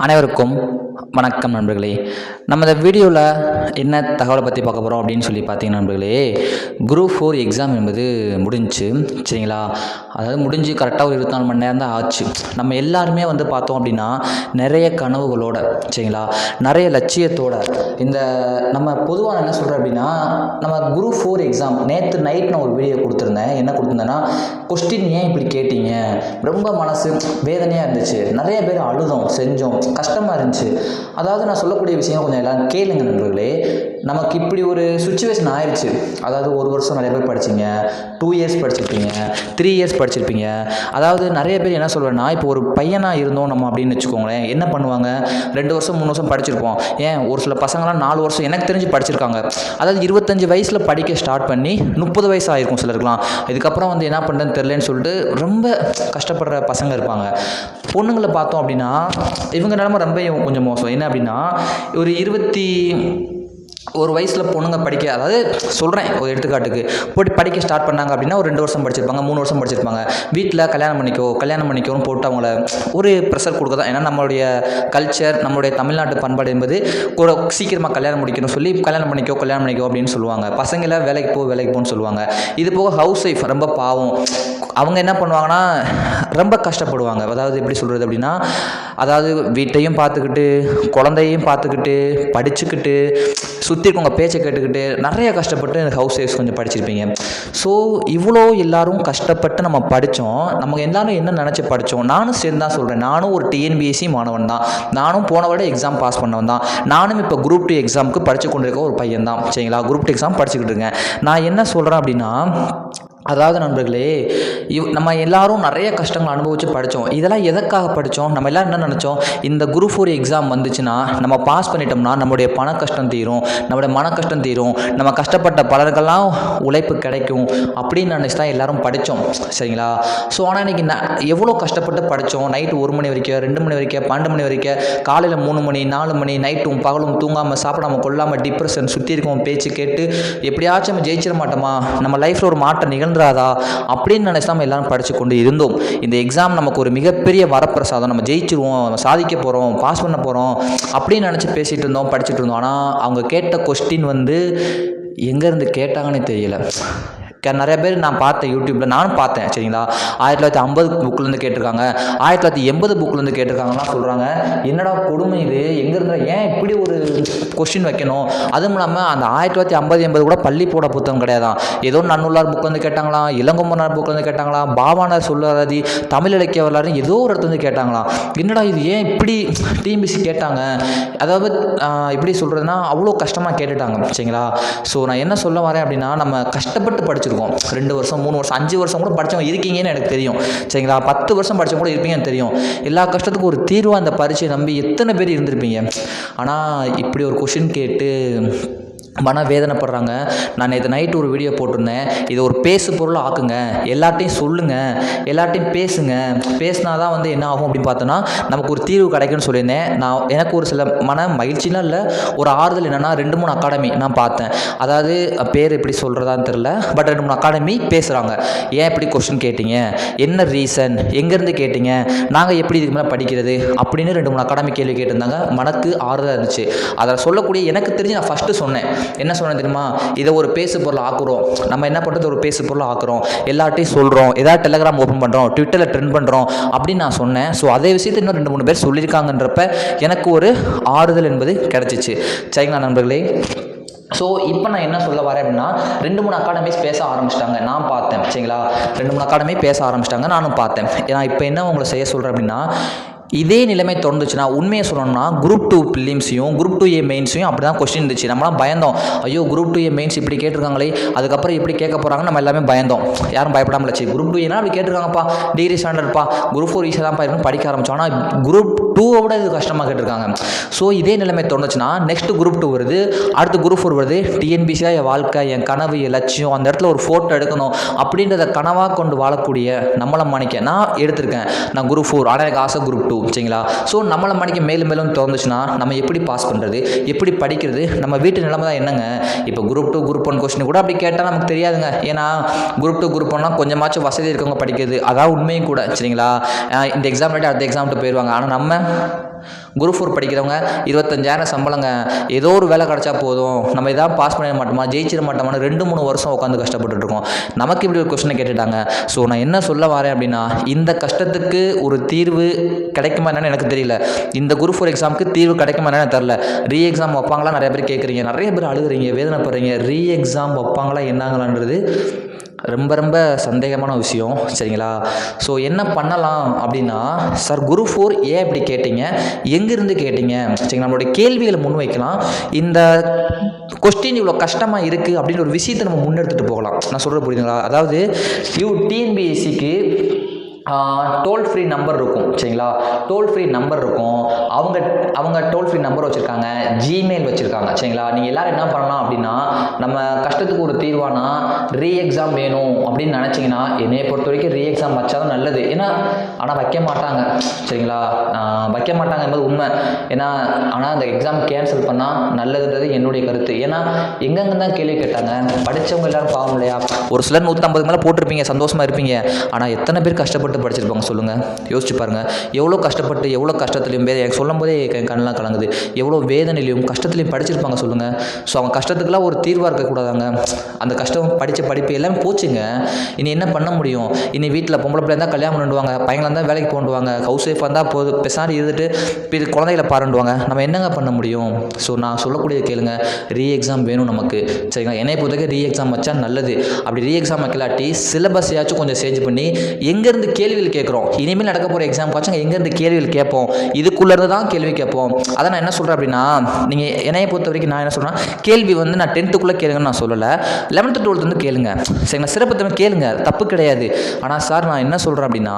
அனைவருக்கும் வணக்கம் நண்பர்களே. நம்ம இந்த வீடியோவில் என்ன தகவலை பற்றி பார்க்க போகிறோம் அப்படின்னு சொல்லி பார்த்தீங்கன்னா நண்பர்களே, குரூப் 4 எக்ஸாம் என்பது முடிஞ்சுச்சு. சரிங்களா? அதாவது முடிஞ்சு கரெக்டாக ஒரு 24 மணி நேரம் தான் ஆச்சு. நம்ம எல்லாருமே பார்த்தோம் அப்படின்னா நிறைய கனவுகளோட, சரிங்களா, நிறைய லட்சியத்தோட இந்த நம்ம பொதுவாக என்ன சொல்கிறேன் அப்படின்னா, நம்ம குரூப் 4 எக்ஸாம் நேற்று நைட் நான் ஒரு வீடியோ கொடுத்துருந்தேன். என்ன கொடுத்துருந்தேன்னா, கொஸ்டின் ஏன் இப்படி கேட்டீங்க, ரொம்ப மனசு வேதனையாக இருந்துச்சு, நிறைய பேர் அழுதோம், செஞ்சோம், கஷ்டமாக இருந்துச்சு. அதாவது நான் சொல்லக்கூடிய விஷயம் கொஞ்சம் எல்லோரும் கேளுங்க நண்பர்களே. நமக்கு இப்படி ஒரு சுச்சுவேஷன் ஆயிடுச்சு. அதாவது ஒரு வருஷம் நிறைய பேர் படிச்சிங்க, 2 இயர்ஸ் படிச்சிருப்பீங்க, 3 இயர்ஸ் படிச்சிருப்பீங்க. அதாவது நிறைய பேர் என்ன சொல்வேன்னா, இப்போ ஒரு பையனாக இருந்தோம் நம்ம அப்படின்னு வச்சுக்கோங்களேன், என்ன பண்ணுவாங்க, 2 வருஷம் 3 வருஷம் படிச்சிருப்போம். ஏன் ஒரு சில பசங்களாம் 4 வருஷம் எனக்கு தெரிஞ்சு படிச்சிருக்காங்க. அதாவது 25 வயசில் படிக்க ஸ்டார்ட் பண்ணி 30 வயசு ஆகிருக்கும் சிலருக்குலாம். இதுக்கப்புறம் என்ன பண்ணுறதுன்னு தெரிலன்னு சொல்லிட்டு ரொம்ப கஷ்டப்படுற பசங்க இருப்பாங்க. பொண்ணுங்களை பார்த்தோம் அப்படின்னா இவங்க நிலமை ரொம்ப கொஞ்சம் மோசம். என்ன அப்படின்னா, ஒரு 21 வயசில் பொண்ணுங்க படிக்க, அதாவது சொல்கிறேன் ஒரு எடுத்துக்காட்டுக்கு, போட்டு படிக்க ஸ்டார்ட் பண்ணாங்க அப்படின்னா ஒரு 2 வருஷம் படிச்சிருப்பாங்க, 3 வருஷம் படிச்சிருப்பாங்க. வீட்டில் கல்யாணம் பண்ணிக்கோன்னு போட்டு அவங்கள ஒரு ப்ரெஷர் கொடுக்க தான். ஏன்னா நம்மளுடைய கல்ச்சர், நம்மளுடைய தமிழ்நாட்டு பண்பாடு என்பது சீக்கிரமாக கல்யாணம் முடிக்கணும்னு சொல்லி கல்யாணம் பண்ணிக்கோ அப்படின்னு சொல்லுவாங்க. பசங்களை வேலைக்கு போன்னு சொல்லுவாங்க. இது போக ஹவுஸ் ஒய்ஃப் ரொம்ப பாவம். அவங்க என்ன பண்ணுவாங்கன்னா ரொம்ப கஷ்டப்படுவாங்க. அதாவது எப்படி சொல்கிறது அப்படின்னா, அதாவது வீட்டையும் பார்த்துக்கிட்டு, குழந்தையும் பார்த்துக்கிட்டு, படிச்சுக்கிட்டு, சுற்றி இருக்கவங்க பேச்சை கேட்டுக்கிட்டு நிறைய கஷ்டப்பட்டு ஹவுஸ் ஒய்ஃப்ஸ் கொஞ்சம் படிச்சிருப்பீங்க. ஸோ இவ்வளோ எல்லாரும் கஷ்டப்பட்டு நம்ம படித்தோம். நம்ம எல்லாரும் என்ன நினச்சி படித்தோம், நானும் சேர்ந்து தான் சொல்கிறேன். நானும் ஒரு டிஎன்பிஎஸ்சி மாணவன் தான். நானும் போன விட எக்ஸாம் பாஸ் பண்ணவன் தான். நானும் இப்போ குரூப் 2 எக்ஸாமுக்கு படித்து கொண்டிருக்க ஒரு பையன் தான். சரிங்களா? குரூப் 2 எக்ஸாம் படிச்சுக்கிட்டு இருக்கேன். நான் என்ன சொல்கிறேன் அப்படின்னா, அதாவது நண்பர்களே, நம்ம எல்லாரும் நிறைய கஷ்டங்கள் அனுபவித்து படித்தோம். இதெல்லாம் எதற்காக படித்தோம்? நம்ம எல்லோரும் என்ன நினச்சோம், இந்த குரூப் 4 எக்ஸாம் வந்துச்சுன்னா நம்ம பாஸ் பண்ணிட்டோம்னா நம்மளுடைய பண கஷ்டம் தீரும், நம்மளுடைய மன கஷ்டம் தீரும், நம்ம கஷ்டப்பட்ட பலருக்கெல்லாம் உழைப்பு கிடைக்கும் அப்படின்னு நினச்சி தான் எல்லோரும் படித்தோம். சரிங்களா? ஸோ ஆனால் இன்றைக்கி எவ்வளோ கஷ்டப்பட்டு படித்தோம். நைட்டு 1 மணி வரைக்கும், 2 மணி வரைக்கும், 12 மணி வரைக்கும், காலையில் 3 மணி 4 மணி, நைட்டும் பகலும் தூங்காமல் சாப்பிடாமல் கொள்ளாமல் டிப்ரெஷன், சுற்றி இருக்கவங்க பேச்சு கேட்டு எப்படியாச்சும் நம்ம ஜெயிச்சிட மாட்டோமா, நம்ம லைஃப்பில் ஒரு மாற்றம் நிகழ்ந்துராதா அப்படின்னு நினைச்சு நம்ம எல்லாரும் படிச்சு கொண்டு இருந்தோம். இந்த எக்ஸாம் நமக்கு ஒரு மிகப்பெரிய வரப்பிரசாதம், நம்ம ஜெயிச்சிருவோம், நம்ம சாதிக்க போகிறோம், பாஸ் பண்ண போகிறோம் அப்படின்னு நினச்சி பேசிகிட்டு இருந்தோம், படிச்சுட்டு இருந்தோம். ஆனால் அவங்க கேட்ட கொஸ்டின் எங்கேருந்து கேட்டாங்கன்னே தெரியல. நிறைய பேர் நான் பார்த்தேன், யூடியூப்பில் நானும் பார்த்தேன். சரிங்களா? 1950 புக்கிலேருந்து கேட்டிருக்காங்க, 1980 புக்கிலேருந்து கேட்டிருக்காங்கலாம் சொல்கிறாங்க. என்னடா கொடுமை இது, எங்கேருந்து ஏன் இப்படி ஒரு கொஸ்டின் வைக்கணும்? அதுவும் இல்லாமல் அந்த 1950-80 கூட பள்ளி போட புத்தகம் கிடையாதான். ஏதோ நன்னூலார் புக்கிலேருந்து கேட்டாங்களாம், இளங்கொம்பனார் புக்கிலேருந்து கேட்டாங்களாம், பாவானார் சொல்லி தமிழ் இலக்கிய வரலாறு ஏதோ ஒரு இடத்துலேருந்து கேட்டாங்களாம். என்னடா இது, ஏன் இப்படி டிஎன்பிஎஸ்சி கேட்டாங்க? அதாவது இப்படி சொல்கிறதுனா அவ்வளோ கஷ்டமாக கேட்டுட்டாங்க. சரிங்களா? ஸோ நான் என்ன சொல்ல வரேன் அப்படின்னா, நம்ம கஷ்டப்பட்டு படிச்சிருக்கோம். 2 வருஷம் 3 வருஷம் 5 வருஷம் கூட படித்தவங்க இருக்கீங்கன்னு எனக்கு தெரியும். சரிங்களா? 10 வருஷம் படித்தவங்க கூட இருப்பீங்கன்னு தெரியும். எல்லா கஷ்டத்துக்கும் ஒரு தீர்வாக அந்த பரீட்சையை நம்பி எத்தனை பேர் இருந்திருப்பீங்க. ஆனால் இப்படி ஒரு கொஷின் கேட்டு மன வேதனைப்படுறாங்க. நான் நேற்று நைட்டு ஒரு வீடியோ போட்டிருந்தேன். இதை ஒரு பேசு பொருளாக ஆக்குங்க, எல்லாட்டையும் சொல்லுங்கள், எல்லாட்டையும் பேசுங்க. பேசினா தான் என்ன ஆகும் அப்படின்னு பார்த்தோன்னா நமக்கு ஒரு தீர்வு கிடைக்குன்னு சொல்லியிருந்தேன். எனக்கு ஒரு சில மன மகிழ்ச்சிலாம் இல்லை, ஒரு ஆறுதல் என்னென்னா 2-3 அகாடமி நான் பார்த்தேன். அதாவது பேர் எப்படி சொல்கிறதான்னு தெரில, பட் 2-3 அகாடமி பேசுகிறாங்க. ஏன் இப்படி கொஸ்டின் கேட்டீங்க, என்ன ரீசன், எங்கேருந்து கேட்டீங்க, நாங்கள் எப்படி இதுக்கு மேலே படிக்கிறது அப்படின்னு 2-3 அகாடமி கேள்வி கேட்டிருந்தாங்க. மனக்கு ஆறுதலாக இருந்துச்சு. அதை சொல்லக்கூடிய எனக்கு தெரிஞ்சு நான் ஃபஸ்ட்டு சொன்னேன். என்ன சொன்னேன் தெரியுமா, இதை ஒரு பேசு பொருள் ஆக்குறோம். நம்ம என்ன பண்ணுறது, ஒரு பேசு பொருள் ஆக்குறோம், எல்லாட்டையும் சொல்கிறோம், ஏதாவது டெலகிராம் ஓப்பன் பண்ணுறோம், ட்விட்டரில் ட்ரெண்ட் பண்ணுறோம் அப்படின்னு நான் சொன்னேன். ஸோ அதே விஷயத்தை இன்னும் 2-3 பேர் சொல்லியிருக்காங்கன்றப்ப எனக்கு ஒரு ஆறுதல் என்பது கிடச்சிச்சு. சரிங்களா நண்பர்களே? ஸோ இப்போ நான் என்ன சொல்ல வரேன் அப்படின்னா, 2-3 அகாடமிஸ் பேச ஆரம்பிச்சிட்டாங்க, நான் பார்த்தேன். சரிங்களா? 2-3 அகாடமி பேச ஆரம்பிச்சிட்டாங்க, நானும் பார்த்தேன். ஏன்னா இப்போ என்ன உங்களை செய்ய சொல்கிறேன் அப்படின்னா, இதே நிலைமை தொடர்ந்துச்சுன்னா, உண்மையை சொல்லணும்னா குரூப் 2 பிலிம்ஸையும் குரூப் 2A மெயின்ஸையும் அப்படி தான் கொஸ்டின் இருந்துச்சு. நம்மளாம் பயந்தோம், ஐயோ குரூப் 2A மெயின்ஸ் இப்படி கேட்டிருக்காங்களே, அதுக்கப்புறம் எப்படி கேட்க போகிறாங்க, நம்ம எல்லாமே பயந்தோம். யாரும் பயப்படாமல் இருந்துச்சு. குரூப் 2 அப்படி கேட்டிருக்காங்கப்பா, டிகிரி ஸ்டாண்டர்ட்ப்பா, குரூப் 4 ஈஸியாக தான்ப்பா இருக்குன்னு படிக்க ஆரம்பித்தோம். ஆனால் குரூப் 2 விட இது கஷ்டமாக கேட்டிருக்காங்க. ஸோ இதே நிலைமை தொடர்ந்துச்சுன்னா நெக்ஸ்ட் குரூப் 2 வருது, அடுத்து குரூப் 4 வருது. டிஎன்பிசியாக என் வாழ்க்கை, என் கனவு, என் லட்சியம், அந்த இடத்துல ஒரு ஃபோட்டோ எடுக்கணும் அப்படின்றத கனவாக கொண்டு வாழக்கூடிய நம்மளை மணிக்க நான் எடுத்திருக்கேன். நான் குரூப் 4, ஆனால் எனக்கு ஆசை குரூப் 2. சரிங்களா? ஸோ நம்மளை மணிக்கு மேலும் மேலும் திறந்துச்சுன்னா நம்ம எப்படி பாஸ் பண்ணுறது, எப்படி படிக்கிறது, நம்ம வீட்டு நிலைமை தான் என்னங்க. இப்போ குரூப் 2 குரூப் 1 கொஸ்டின் கூட அப்படி கேட்டால் நமக்கு தெரியாதுங்க. ஏன்னா குரூப் 2 குரூப் 1 கொஞ்சமாச்சும் வசதி இருக்கவங்க படிக்கிறது, அதான் உண்மையும் கூட. சரிங்களா? இந்த எக்ஸாம் அடுத்த எக்ஸாம்ட்டு போயிடுவாங்க. ஆனால் நம்ம குரூப் 4 படிக்கிறவங்க 25,000 சம்பளங்க, ஏதோ ஒரு வேலை கிடச்சா போதும், நம்ம இதான் பாஸ் பண்ணிட மாட்டோமா, ஜெயிச்சிட மாட்டோமான்னு 2-3 வருஷம் உட்காந்து கஷ்டப்பட்டு இருக்கோம். நமக்கு இப்படி ஒரு கொஸ்டினை கேட்டுட்டாங்க. ஸோ நான் என்ன சொல்ல வரேன் அப்படின்னா, இந்த கஷ்டத்துக்கு ஒரு தீர்வு கிடைக்குமா என்னன்னு எனக்கு தெரியல. இந்த குரூப் 4 எக்ஸாமுக்கு தீர்வு கிடைக்குமா என்னன்னு தெரில. ரீ எக்ஸாம் வைப்பாங்களா நிறைய பேர் கேட்குறீங்க, நிறைய பேர் அழுகுறீங்க, வேதனைப்படுறீங்க. ரீ எக்ஸாம் வைப்பாங்களா என்னங்களான்றது ரொம்ப ரொம்ப சந்தேகமான விஷயம். சரிங்களா? ஸோ என்ன பண்ணலாம் அப்படின்னா, சார் குரூப் 4 ஏன் இப்படி கேட்டீங்க, எங்கேருந்து கேட்டீங்க, சரிங்களா, நம்மளுடைய கேள்விகளை முன்வைக்கலாம். இந்த கொஸ்டின் இவ்வளோ கஷ்டமாக இருக்குது அப்படின்னு ஒரு விஷயத்தை நம்ம முன்னெடுத்துகிட்டு போகலாம். நான் சொல்கிறது புரியுதுங்களா? அதாவது டிஎன்பிஎஸ்சிக்கு டோல் ஃப்ரீ நம்பர் இருக்கும். சரிங்களா? டோல் ஃப்ரீ நம்பர் இருக்கும். அவங்க டோல் ஃப்ரீ நம்பர் வச்சுருக்காங்க, ஜிமெயில் வச்சுருக்காங்க. சரிங்களா? நீங்கள் எல்லோரும் என்ன பண்ணலாம் அப்படின்னா, நம்ம கஷ்டத்துக்கு ஒரு தீர்வானா ரீ எக்ஸாம் வேணும் அப்படின்னு நினச்சிங்கன்னா, என்னையை பொறுத்த வரைக்கும் ரீ எக்ஸாம் வச்சா தான் நல்லது. ஏன்னா ஆனால் வைக்க மாட்டாங்க. சரிங்களா? வைக்க மாட்டாங்க என்பது உண்மை. ஏன்னா ஆனால் அந்த எக்ஸாம் கேன்சல் பண்ணால் நல்லதுன்றது என்னுடைய கருத்து. ஏன்னா எங்கெங்கே தான் கேள்வி கேட்டாங்க, படித்தவங்க எல்லோரும் பாவம் இல்லையா? ஒரு சிலர் 150 மேலே போட்டிருப்பீங்க, சந்தோஷமாக இருப்பீங்க. ஆனால் எத்தனை பேர் கஷ்டப்பட்டு படிச்சிருப்பாங்க சொல்லுங்கள்? யோசிச்சு பாருங்கள். எவ்வளோ கஷ்டப்பட்டு எவ்வளோ கஷ்டத்துலையும் எனக்கு சொல்லும் போதே கண்ணெலாம் கலங்குது. எவ்வளோ வேதனையிலையும் கஷ்டத்துலையும் படிச்சிருப்பாங்க சொல்லுங்கள்? ஸோ அவங்க கஷ்டத்துக்குலாம் ஒரு தீர்வாக இருக்கக்கூடாதாங்க? அந்த கஷ்டம் படித்த படிப்பு எல்லாமே போச்சுங்க. இனி என்ன பண்ண முடியும்? இனி வீட்டில் பொம்பளை பிள்ளை இருந்தால் கல்யாணம் பண்ணிடுவாங்க, பையங்களாக இருந்தால் வேலைக்கு போண்டுவாங்க, ஹவுஸ் ஒய்ஃபாக இருந்தால் போது பெசாரி இருந்துட்டு இப்போ குழந்தைகளை பாருண்டுவாங்க. நம்ம என்னங்க பண்ண முடியும்? ஸோ நான் சொல்லக்கூடிய கேளுங்க, ரீ எக்ஸாம் வேணும் நமக்கு. சரிங்களா? என்னை பொறுத்தவரைக்கும் ரீ எக்ஸாம் வச்சா நல்லது. அப்படி ரீ எக்ஸாம் வைக்கலாட்டி சிலபஸையாச்சும் கொஞ்சம் சேஞ்ச் பண்ணி எங்கேருந்து கேள்விகள் கேட்குறோம், இனிமேல் நடக்க போகிற எக்ஸாமுக்காச்சும் எங்கேருந்து கேள்விகள் கேட்போம், இதுக்குள்ளேருந்து தான் கேள்வி கேட்போம். அதை நான் என்ன சொல்கிறேன் அப்படின்னா, நீங்கள் என்னையை பொறுத்த வரைக்கும் நான் என்ன சொல்கிறேன், கேள்வி வந்து நான் 10th கேளுங்கன்னு நான் சொல்லலை, 11th 12th கேளுங்க. சரிங்களா? சிறப்பு தமிழ் கேளுங்க, தப்பு கிடையாது. ஆனால் சார் நான் என்ன சொல்கிறேன் அப்படின்னா,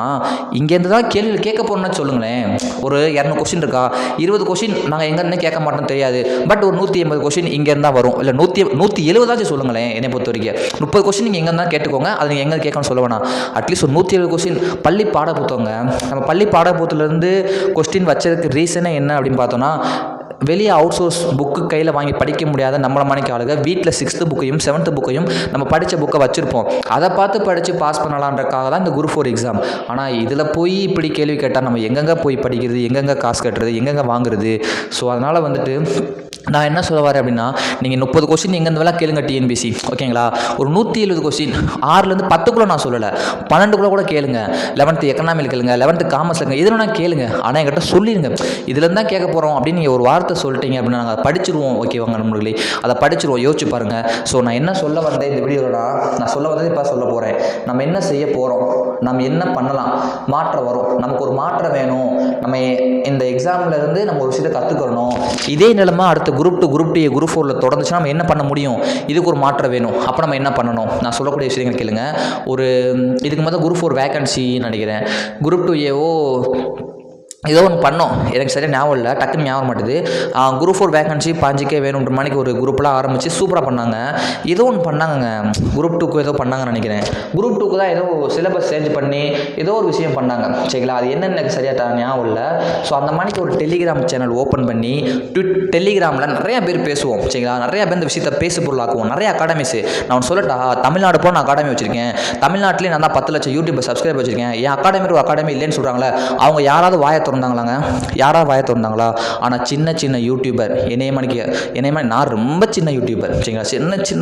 இங்கேருந்து தான் கேள்விகள் கேட்க போகிறோம்னு சொல்லுங்களேன். ஒரு 200 கொஸ்டின் இருக்கா, 20 கொஸ்டின் நாங்கள் எங்கேருந்து கேட்க மாட்டோம்னு தெரியாது, பட் ஒரு 180 கொஸ்டின் இங்கேருந்து தான் வரும். இல்லை 170 சொல்லுங்களேன். என்னை பொறுத்த வரைக்கும் 30 கொஸ்டின் நீங்கள் எங்கே இருந்தால் கேட்டுக்கோங்க, அது நீங்கள் எங்கே கேட்கணும்னு சொல்ல வேணாம். அட்லீஸ்ட் ஒரு 170 கொஸ்டின் பள்ளி பாட புத்தகங்க. நம்ம பள்ளி பாட புத்தகத்துலேருந்து கொஸ்டின் வச்சதுக்கு ரீசனே என்ன அப்படின்னு பார்த்தோன்னா, வெளியே அவுட் சோர்ஸ் புக்கு கையில் வாங்கி படிக்க முடியாத நம்மளை மணிக்கு ஆளுங்க வீட்டில் 6th புக்கையும் 7th புக்கையும் நம்ம படித்த புக்கை வச்சுருப்போம். அதை பார்த்து படித்து பாஸ் பண்ணலான்றக்காக தான் இந்த குரூப் 4 எக்ஸாம். ஆனால் இதில் போய் இப்படி கேள்வி கேட்டால் நம்ம எங்கெங்கே போய் படிக்கிறது, எங்கெங்கே காசு கட்டுறது, எங்கெங்கே வாங்குறது? ஸோ அதனால் வந்துட்டு நான் என்ன சொல்ல வரேன் அப்படின்னா, நீங்கள் 30 கொஸ்டின் எங்கேருந்து வேலை கேளுங்க டிஎன்பிசி, ஓகேங்களா? ஒரு 170 கொஸ்டின் 6லேருந்து 10 நான் சொல்லலை, 12 கூட கேளுங்க. 11th எக்கனாமியில் கேளுங்க, 11th காமர்ஸ் கேளுங்க, இதில் நான் கேளுங்க. ஆனால் என்கிட்ட சொல்லிடுங்க, இதுலேருந்து தான் கேட்க போகிறோம் அப்படின்னு நீங்கள் ஒரு வார்த்தை சொல்லிட்டீங்க அப்படின்னா நாங்கள் படிச்சிருவோம். ஓகேவாங்க நண்பர்களே? அதை படிச்சிருவோம். யோசிச்சு பாருங்கள். ஸோ நான் என்ன சொல்ல வந்தேன் இந்த வீடியோவில், நான் சொல்ல வந்தது இப்போ சொல்ல போகிறேன். நம்ம என்ன செய்ய போகிறோம், நம்ம என்ன பண்ணலாம், மாற்றம் வரும், நமக்கு ஒரு மாற்றம் வேணும், நம்ம இந்த எக்ஸாம்லேருந்து நம்ம ஒரு விஷயத்தை கற்றுக்கணும். இதே நிலைமை அடுத்த குரூப் 2 குரூப் 2 குரூப் 4 தொடர்ந்துச்சுன்னா நம்ம என்ன பண்ண முடியும்? இதுக்கு ஒரு மாற்றம் வேணும். அப்போ நம்ம என்ன பண்ணணும்? நான் சொல்லக்கூடிய விஷயங்கள் கேளுங்க. ஒரு இதுக்கு முதல்ல குரூப் 4 வேகன்சி நினைக்கிறேன், குரூப் 2ஏவோ ஏதோ ஒன்று பண்ணோம், எனக்கு சரியாக ஞாபகம் இல்லை, டக்குன்னு ஞாபகம் மாட்டுது. குரூப் 4 வேகன்சி 5K வேணுன்ற மணிக்கு ஒரு குரூப்லாம் ஆரம்பித்து சூப்பராக பண்ணாங்க. ஏதோ ஒன்று பண்ணாங்கங்க, குரூப் 2க்கு ஏதோ பண்ணாங்கன்னு நினைக்கிறேன். குரூப் 2க்கு தான் ஏதோ சிலபஸ் சேஞ்ச் பண்ணி ஏதோ ஒரு விஷயம் பண்ணாங்க. சரிங்களா? அது என்னென்னு எனக்கு சரியாக ஞாபகம் இல்லை. ஸோ அந்த மணிக்கு ஒரு டெலிகிராம் சேனல் ஓப்பன் பண்ணி டெலிகிராமில் நிறையா பேர் பேசுவோம். சரிங்களா? நிறையா பேர் இந்த விஷயத்தை பேசு பொருளாக்குவோம். நிறைய அகாடமிஸு நான் சொல்லட்டா, தமிழ்நாடு போன அகாடமி வச்சுருக்கேன், தமிழ்நாட்டிலே நான் தான் 10 லட்சம் யூடியூப் சப்ஸ்கிரைப் வச்சுருக்கேன். என் அகாடமி ஒரு அகாடமி இல்லைன்னு சொல்கிறாங்களே, அவங்க யாராவது வாயை திறந்தாங்களாங்க? யாராவது வாயை திறந்தாங்களா? ஆனால் சின்ன யூடியூபர் என்னைய மாதிரி நான் ரொம்ப சின்ன யூடியூபர். சரிங்களா?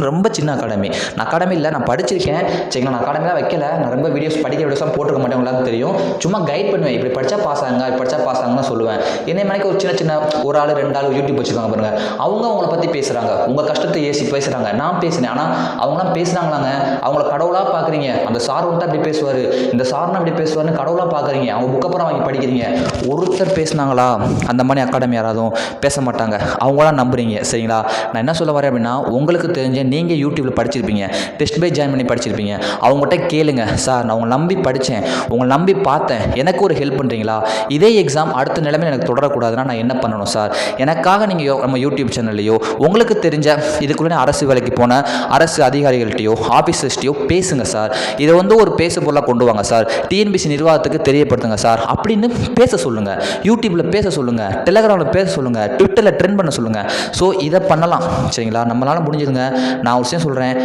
ரொம்ப சின்ன அகாடமி. நான் அகாடமி இல்லை, நான் படிச்சிருக்கேன். சரிங்களா? நான் அகாடமிலாம் வைக்கல, நான் ரொம்ப படிக்கிற வீடியோஸ்லாம் போட்டுக்க மாட்டேன், உங்களுக்கு தெரியும். சும்மா கைட் பண்ணுவேன், இப்படி படித்தா பாஸ் ஆகுங்க, இப்படி படித்தா பாஸ் ஆகுங்கன்னு சொல்லுவேன். என்னைய மாதிரி ஒரு சின்ன ஒரு ஆள் 2 ஆள் யூடியூப் வச்சுருக்காங்க பாருங்க, அவங்கள பற்றி பேசுகிறாங்க, உங்கள் கஷ்டத்தை பேசுகிறாங்க. நான் பேசினேன், ஆனால் அவங்களாம் பேசுனாங்களாங்க, அவங்கள கடவுளாக பார்க்குறீங்க. அந்த சார் வந்துட்டு அப்படி பேசுவார், இந்த சார்னு அப்படி பேசுவார்னு கடவுளாக பார்க்குறீங்க. அவங்க புக்கப்புறம் வாங்கி படிக்கிறீங்க. ஒருத்தர் பேசுனாங்களா அந்த மாதிரி அகாடமி யாராதும் பேச மாட்டாங்க, அவங்களாம் நம்புறீங்க. சரிங்களா? நான் என்ன சொல்ல வரேன் அப்படின்னா, உங்களுக்கு தெரிஞ்ச நீங்கள் யூடியூப்பில் படிச்சிருப்பீங்க, டெஸ்ட் பை ஜாயின் பண்ணி படிச்சிருப்பீங்க, அவங்ககிட்ட கேளுங்க, சார் நான் உங்களை நம்பி படித்தேன், உங்களை நம்பி பார்த்தேன், எனக்கு ஒரு ஹெல்ப் பண்ணுறீங்களா? இதே எக்ஸாம் அடுத்த நிலைமையில் எனக்கு தொடரக்கூடாதுன்னா நான் என்ன பண்ணணும் சார்? எனக்காக நீங்கள் நம்ம யூடியூப் சேனல்லையோ உங்களுக்கு தெரிஞ்ச இதுக்குள்ளே அரசு வேலைக்கு போன அரசு அதிகாரிகள்கிட்டையோ ஆஃபீஸர்ஸ்டையோ பேசுங்க சார். இதை வந்து ஒரு பேசு பொருளாக கொண்டு வாங்க சார், டிஎன்பிசி நிர்வாகத்துக்கு தெரியப்படுத்துங்க சார் அப்படின்னு பேச சொல்லுங்கள், யூடியூப்பில் பேச சொல்லுங்கள், டெலகிராமில் பேச சொல்லுங்கள், ட்விட்டரில் ட்ரெண்ட் பண்ண சொல்லுங்கள். ஸோ இதை பண்ணலாம் சரிங்களா. நம்மளால் முடிஞ்சுதுங்க. நான் ஒரு விஷயம் சொல்கிறேன்,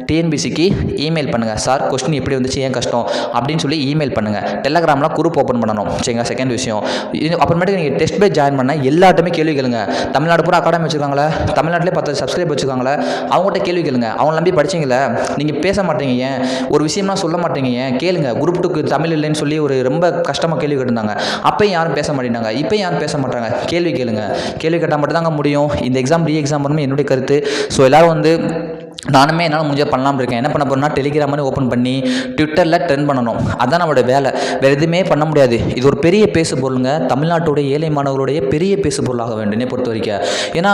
டிஎன்பிசிக்கு இமெயில் பண்ணுங்கள், சார் கொஸ்டின் இப்படி வந்துச்சு ஏன் கஷ்டம் அப்படின்னு சொல்லி இமெயில் பண்ணுங்கள். டெலகிராமில் குரூப் ஓப்பன் பண்ணணும் சரிங்களா. செகண்ட் விஷயம், அப்புறமேட்டுக்கு நீங்கள் டெஸ்ட் பேட்ச் ஜாயின் பண்ண எல்லாருமே கேள்வி கேளுங்க. தமிழ்நாடு பூரா அகாடமி வச்சுருக்காங்களே, தமிழ்நாட்டிலே 10 சப்ஸ்கிரைப் வச்சுருக்காங்களே, அவங்கள்ட்ட கேள்வி கேளுங்க. அவங்க நம்பி படிச்சிங்களே, நீங்கள் பேச மாட்டீங்க ஏன், ஒரு விஷயம்னா சொல்ல மாட்டீங்க ஏன், கேளுங்க. குரூப் 2க்கு தமிழ் இல்லைன்னு சொல்லி ஒரு ரொம்ப கஷ்டமாக கேள்வி கேட்டிருந்தாங்க, அப்போயும் யாரும் பேச மாட்டேங்கிறாங்க, இப்போயும் யாரும் பேச மாட்டாங்க. கேள்வி கேளுங்க. கேள்வி கேட்டால் மட்டும்தாங்க முடியும். இந்த எக்ஸாம் எக்ஸாம் வரணும் என்னுடைய கருத்து. ஸோ எல்லோரும் வந்து நானுமே என்னால் முடிஞ்ச பண்ணலாம்னு இருக்கேன். என்ன பண்ண போகிறேன்னா, டெலிகிராம் மாதிரி ஓப்பன் பண்ணி ட்விட்டரில் ட்ரெண்ட் பண்ணணும். அதுதான் நம்மளோட வேலை. வேறு எதுவுமே பண்ண முடியாது. இது ஒரு பெரிய பேசு பொருளுங்க. தமிழ்நாட்டுடைய ஏழை மாணவர்களுடைய பெரிய பேசு பொருளாக வேண்டும் என்னை பொறுத்த வரைக்கும். ஏன்னா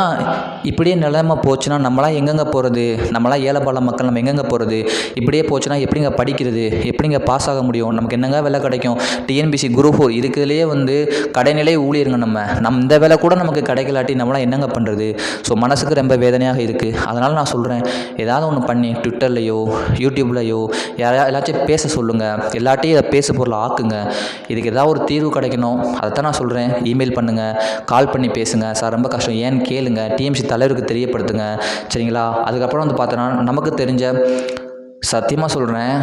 இப்படியே நிலைமை போச்சுன்னா நம்மளாம் எங்கெங்கே போகிறது, நம்மளாம் ஏழைப்பாள மக்கள் நம்ம எங்கெங்கே போகிறது, இப்படியே போச்சுன்னா எப்படிங்க படிக்கிறது, எப்படிங்க பாஸ் ஆக முடியும், நமக்கு என்னங்க வேலை கிடைக்கும். டிஎன்பிசி குரூப் 4 இருக்கிறதுலேயே வந்து கடைநிலை ஊழியருங்க. நம்ம இந்த வேலை கூட நமக்கு கிடைக்கலாட்டி நம்மளாம் என்னங்க பண்ணுறது. ஸோ மனசுக்கு ரொம்ப வேதனையாக இருக்குது. அதனால் நான் சொல்கிறேன், ஏதாவது ஒன்று பண்ணி ட்விட்டர்லையோ யூடியூப்லையோ எல்லாத்தையும் பேச சொல்லுங்கள். எல்லாட்டையும் இதை பேச பொருள் ஆக்குங்க. இதுக்கு ஏதாவது ஒரு தீர்வு கிடைக்கணும். அதை தான் நான் சொல்கிறேன். இமெயில் பண்ணுங்கள், கால் பண்ணி பேசுங்க, சார் ரொம்ப கஷ்டம் ஏன்னு கேளுங்க, டிஎம்சி தலைவருக்கு தெரியப்படுத்துங்க சரிங்களா. அதுக்கப்புறம் வந்து பார்த்தோன்னா நமக்கு தெரிஞ்ச சத்தியமாக சொல்கிறேன்,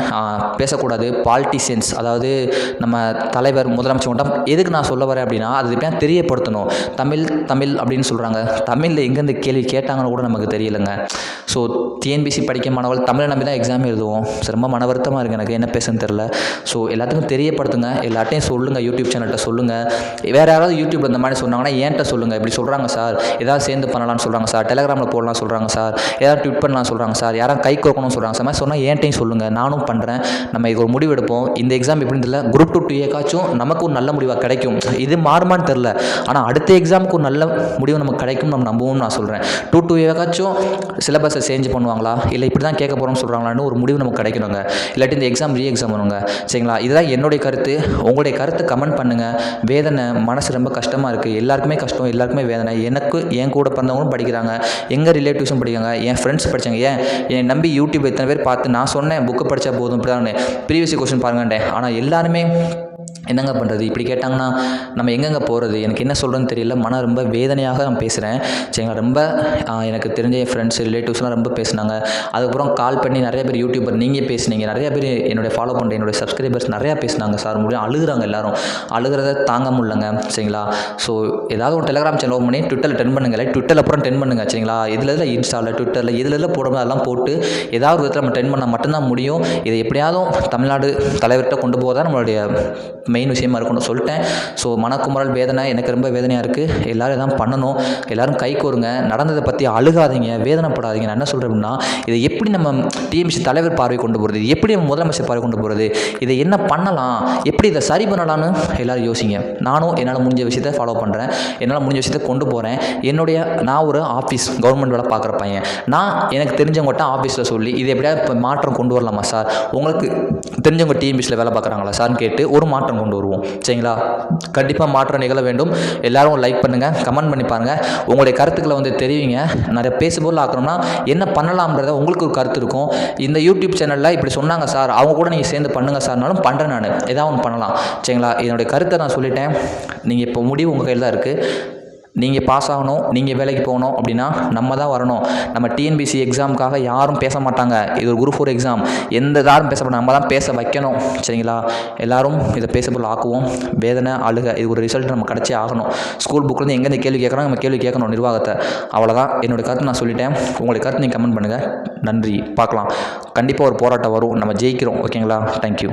பேசக்கூடாது பாலிட்டிஷியன்ஸ், அதாவது நம்ம தலைவர் முதலமைச்சர் மட்டும் எதுக்கு நான் சொல்ல வரேன் அப்படின்னா, அது எப்படியா தெரியப்படுத்தணும். தமிழ் அப்படின்னு சொல்கிறாங்க, தமிழில் எங்கேருந்து கேள்வி கேட்டாங்கன்னு கூட நமக்கு தெரியலைங்க. ஸோ டிஎன்பிசி படிக்க மாணவர்கள் தமிழை நம்பி தான் எக்ஸாம் எழுதுவோம். ரொம்ப மன வருத்தமாக இருக்குது எனக்கு, என்ன பேசுன்னு தெரில. ஸோ எல்லாத்துக்கும் தெரியப்படுத்துங்க, எல்லாட்டையும் சொல்லுங்கள், யூடியூப் சேனல்கிட்ட சொல்லுங்கள். வேறு யாராவது யூடியூப் இந்த மாதிரி சொன்னாங்கன்னா என்கிட்ட சொல்லுங்கள், இப்படி சொல்கிறாங்க சார், ஏதாவது சேர்ந்து பண்ணலாம்னு சொல்கிறாங்க சார், டெலகிராமில் போடலாம் சொல்கிறாங்க சார், ஏதாவது ட்விட் பண்ணலாம் சொல்கிறாங்க சார், யாராவது கை கோக்கணும்னு சொல்கிறாங்க சார், மாதிரி சொன்னால் என்கிட்டையும் சொல்லுங்கள், நானும் பண்ணுறேன். நம்ம இது ஒரு முடிவு எடுப்போம். இந்த எக்ஸாம் எப்படின்னு தெரியல, குரூப் 2 2ஏக்காச்சும் நமக்கு ஒரு நல்ல முடிவாக கிடைக்கும். இது மாறுமான்னு தெரில, ஆனால் அடுத்த எக்ஸாமுக்கு ஒரு நல்ல முடிவு நமக்கு கிடைக்கும் நம்ம நம்புவோம்னு நான் சொல்கிறேன். 2 2ஏக்காச்சும் சிலபஸை சேஞ்ச் பண்ணுவாங்களா, இல்லை இப்படி தான் கேட்க போகிறோம்னு சொல்கிறாங்களான்னு ஒரு முடிவு நமக்கு கிடைக்கணுங்க. இல்லாட்டி இந்த எக்ஸாம் எக்ஸாம் வருங்க சரிங்களா. இதுதான் என்னுடைய கருத்து. உங்களுடைய கருத்தை கமெண்ட் பண்ணுங்கள். வேதனை, மனசு ரொம்ப கஷ்டமாக இருக்குது. எல்லாருக்குமே கஷ்டம், எல்லாருக்குமே வேதனை. எனக்கு என் கூட பிறந்தவங்களும் படிக்கிறாங்க, எங்கள் ரிலேட்டிவ்ஸும் படிக்கிறாங்க, என் ஃப்ரெண்ட்ஸ் படித்தாங்க. என்னை நம்பி யூடியூப் எத்தனை பேர் பார்த்து நான் சொன்னேன் புக்கு படித்தா போதும் இப்படி தான் ப்ரீவியஸ் கொஸ்டின் பாருங்கண்டேன். ஆனால் எல்லாருமே என்னங்க பண்ணுறது, இப்படி கேட்டாங்கன்னா நம்ம எங்கெங்கே போகிறது, எனக்கு என்ன சொல்கிறேன்னு தெரியல. மனம் ரொம்ப வேதனையாக நான் பேசுகிறேன் சரிங்களா. ரொம்ப எனக்கு தெரிஞ்ச என் ஃப்ரெண்ட்ஸ் ரிலேட்டிவ்ஸ்லாம் ரொம்ப பேசினாங்க. அதுக்கப்புறம் கால் பண்ணி நிறைய பேர் யூடியூபர் நீங்கள் பேசுனீங்க, நிறைய பேர் என்னுடைய ஃபாலோ பண்ணுற என்னுடைய சப்ஸ்கிரைபர்ஸ் நிறையா பேசினாங்க சார். முடியும் அழுகுறாங்க, எல்லாரும் அழுகிறத தாங்க முடியலங்க சரிங்களா. ஸோ ஏதாவது ஒரு டெலகிராம் சேனல் ஓப்பன் பண்ணி ட்விட்டரில் ட்ரெண்ட் பண்ணுங்கள், ட்விட்டரில் அப்புறம் ட்ரெண்ட் பண்ணுங்கள் சரிங்களா. இதில் இன்ஸ்டாவில் ட்விட்டரில் இதில் போடணும், அதெல்லாம் போட்டு ஏதாவது ஒரு விதத்தில் நம்ம ட்ரெண்ட் பண்ணால் மட்டும்தான் முடியும். இதை எப்படியாவது தமிழ்நாடு தலைவர்கிட்ட கொண்டு போக நம்மளுடைய மெயின் விஷயமா இருக்கும்னு சொல்லிட்டேன். ஸோ மனக்குமரல் வேதனை எனக்கு ரொம்ப வேதனையாக இருக்குது. எல்லோரும் எதாவது பண்ணணும், எல்லோரும் கை கோருங்க. நடந்ததை பற்றி அழுகாதீங்க, வேதனைப்படாதீங்க. நான் என்ன சொல்கிறேன் அப்படின்னா, இதை எப்படி நம்ம டிஎம்சி தலைவர் பார்வை கொண்டு போகிறது, எப்படி நம்ம முதலமைச்சர் பார்வை கொண்டு போகிறது, இதை என்ன பண்ணலாம், எப்படி இதை சரி பண்ணலான்னு எல்லோரும் யோசிங்க. நானும் என்னால் முடிஞ்ச விஷயத்தை ஃபாலோ பண்ணுறேன், என்னால் முடிஞ்ச விஷயத்தை கொண்டு போகிறேன். நான் ஒரு ஆஃபீஸ் கவர்மெண்ட் வேலை பார்க்குற பையன், நான் எனக்கு தெரிஞ்சவங்கள்ட்ட ஆஃபீஸில் சொல்லி இது எப்படியா இப்போ மாற்றம் கொண்டு வரலாமா சார், உங்களுக்கு தெரிஞ்சவங்க டிஎம்பிசியில் வேலை பார்க்குறாங்களா சார்னு கேட்டு ஒரு மாற்றம் கொண்டு வருவோம் சரிங்களா. கண்டிப்பாக மாற்றம் நிகழ வேண்டும். எல்லாரும் லைக் பண்ணுங்கள், கமெண்ட் பண்ணி பாருங்கள், உங்களுடைய கருத்துக்களை வந்து தெரிவிங்க. நிறைய பேசுபொருள் ஆக்கணும்னா என்ன பண்ணலாம்ன்றத உங்களுக்கு ஒரு கருத்து இருக்கும். இந்த யூடியூப் சேனலில் இப்படி சொன்னாங்க சார், அவங்க கூட நீங்கள் சேர்ந்து பண்ணுங்கள் சார்னாலும் பண்ணுறேன். நான் ஏதாவது ஒன்று பண்ணலாம் சரிங்களா. என்னுடைய கருத்தை நான் சொல்லிட்டேன். நீங்கள் இப்போ முடிவு உங்கள் கையில் தான் இருக்குது. நீங்கள் பாஸ் ஆகணும், நீங்கள் வேலைக்கு போகணும் அப்படின்னா நம்ம தான் வரணும். நம்ம டிஎன்பிசி எக்ஸாமுக்காக யாரும் பேச மாட்டாங்க. இது ஒரு குரூப் 4 எக்ஸாம், யாரும் பேச மாட்டாங்க, நம்ம தான் பேச வைக்கணும் சரிங்களா. எல்லோரும் இதை பேசப்பொருள் ஆக்குவோம். வேதனை, அழுக, இது ஒரு ரிசல்ட் நம்ம கிடச்சே ஆகணும். ஸ்கூல் புக்லேருந்து எங்கேருந்து கேள்வி கேட்குறாங்க, நம்ம கேள்வி கேட்கணும் நிர்வாகத்தை. அவ்வளோதான் என்னோடய கருத்து, நான் சொல்லிட்டேன். உங்களுடைய கருத்து நீங்கள் கமெண்ட் பண்ணுங்கள். நன்றி, பார்க்கலாம். கண்டிப்பாக ஒரு போராட்டம் வரும், நம்ம ஜெயிக்கிறோம் ஓகேங்களா. தேங்க்யூ.